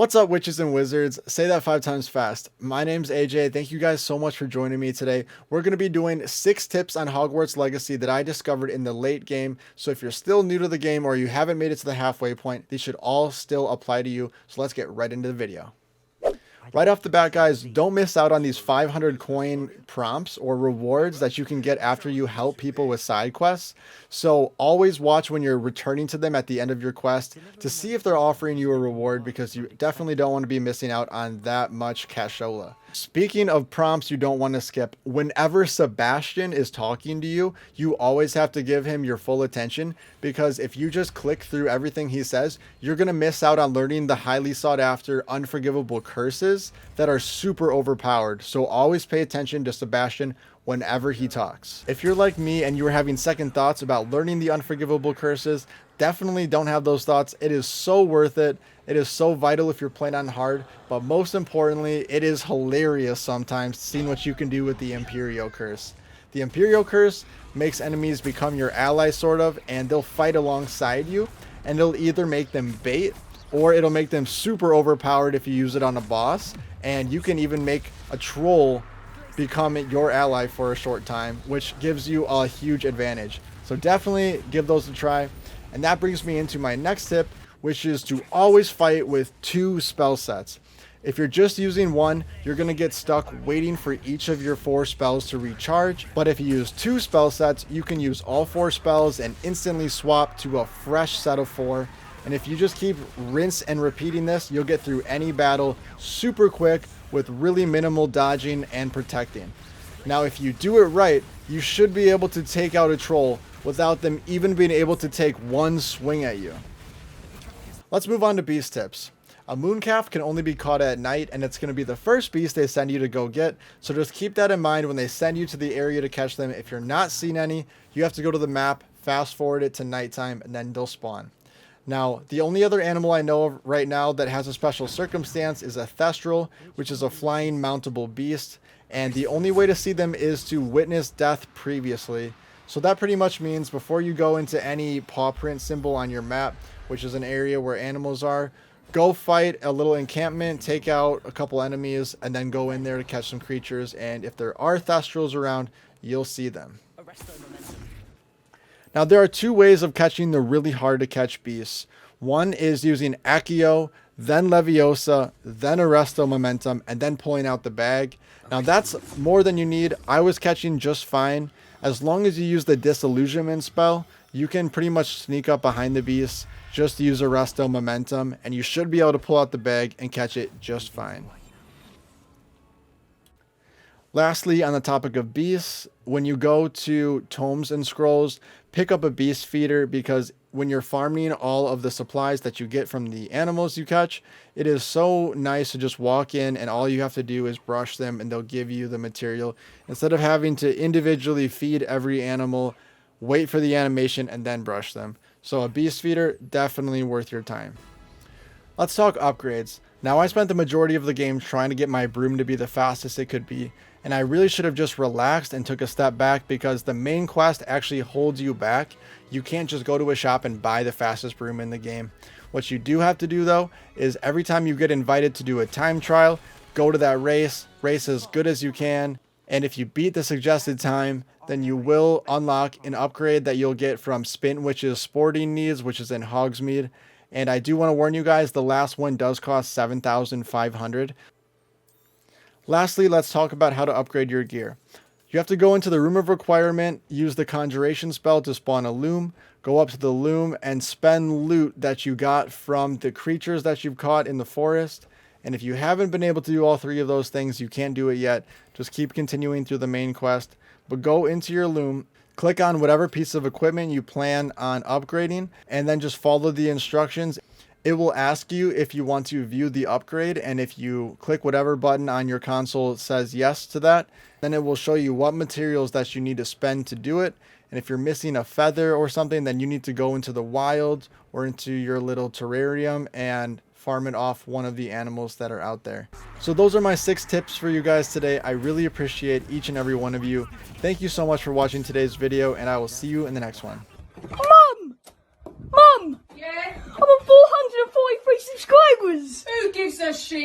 What's up, witches and wizards? Say that 5 times fast. My name's AJ. Thank you guys so much for joining me today. We're going to be doing 6 tips on Hogwarts Legacy that I discovered in the late game. So if you're still new to the game or you haven't made it to the halfway point, these should all still apply to you. So let's get right into the video. Right off the bat, guys, don't miss out on these 500 coin prompts or rewards that you can get after you help people with side quests. So always watch when you're returning to them at the end of your quest to see if they're offering you a reward, because you definitely don't want to be missing out on that much cashola. Speaking of prompts you don't want to skip, whenever Sebastian is talking to you, you always have to give him your full attention, because if you just click through everything he says, you're going to miss out on learning the highly sought after unforgivable curses that are super overpowered. So always pay attention to Sebastian whenever he talks. If you're like me and you were having second thoughts about learning the unforgivable curses, definitely don't have those thoughts. It is so worth it. It is so vital if you're playing on hard, but most importantly, it is hilarious sometimes seeing what you can do with the Imperial Curse. The Imperial Curse makes enemies become your ally, sort of, and they'll fight alongside you, and it'll either make them bait or it'll make them super overpowered if you use it on a boss, and you can even make a troll become your ally for a short time, which gives you a huge advantage. So definitely give those a try. And that brings me into my next tip, which is to always fight with 2 spell sets. If you're just using one, you're going to get stuck waiting for each of your 4 spells to recharge. But if you use 2 spell sets, you can use all 4 spells and instantly swap to a fresh set of 4. And if you just keep rinse and repeating this, you'll get through any battle super quick with really minimal dodging and protecting. Now, if you do it right, you should be able to take out a troll without them even being able to take one swing at you. Let's move on to beast tips. A mooncalf can only be caught at night, and it's going to be the first beast they send you to go get, so just keep that in mind when they send you to the area to catch them. If you're not seeing any, you have to go to the map, fast forward it to nighttime, and then they'll spawn. Now, the only other animal I know of right now that has a special circumstance is a thestral, which is a flying mountable beast, and the only way to see them is to witness death previously. So that pretty much means before you go into any paw print symbol on your map, which is an area where animals are, go fight a little encampment, take out a couple enemies, and then go in there to catch some creatures. And if there are thestrals around, you'll see them. Now, there are 2 ways of catching the really hard to catch beasts. One is using Accio, then Leviosa, then Arresto Momentum, and then pulling out the bag. Now, that's more than you need. I was catching just fine. As long as you use the Disillusionment spell, you can pretty much sneak up behind the beast, just use Arresto Momentum, and you should be able to pull out the bag and catch it just fine. Lastly, on the topic of beasts, when you go to Tomes and Scrolls, pick up a beast feeder, because when you're farming all of the supplies that you get from the animals you catch, it is so nice to just walk in and all you have to do is brush them and they'll give you the material, instead of having to individually feed every animal, wait for the animation, and then brush them. So a beast feeder, definitely worth your time. Let's talk upgrades. Now, I spent the majority of the game trying to get my broom to be the fastest it could be, and I really should have just relaxed and took a step back, because the main quest actually holds you back. You can't just go to a shop and buy the fastest broom in the game. What you do have to do, though, is every time you get invited to do a time trial, go to that race as good as you can, and if you beat the suggested time, then you will unlock an upgrade that you'll get from Spintwitch's Sporting Needs, which is in Hogsmeade. And I do want to warn you guys, the last one does cost 7,500. Lastly, let's talk about how to upgrade your gear. You have to go into the Room of Requirement, use the Conjuration spell to spawn a loom, go up to the loom and spend loot that you got from the creatures that you've caught in the forest. And if you haven't been able to do all 3 of those things, you can't do it yet. Just keep continuing through the main quest. But go into your loom, click on whatever piece of equipment you plan on upgrading, and then just follow the instructions. It will ask you if you want to view the upgrade, and if you click whatever button on your console says yes to that, then it will show you what materials that you need to spend to do it. And if you're missing a feather or something, then you need to go into the wild or into your little terrarium and farm it off one of the animals that are out there. So those are my 6 tips for you guys today. I really appreciate each and every one of you. Thank you so much for watching today's video, and I will see you in the next one. Mum! Mum! Yeah? I'm on 443 subscribers. Who gives a shit?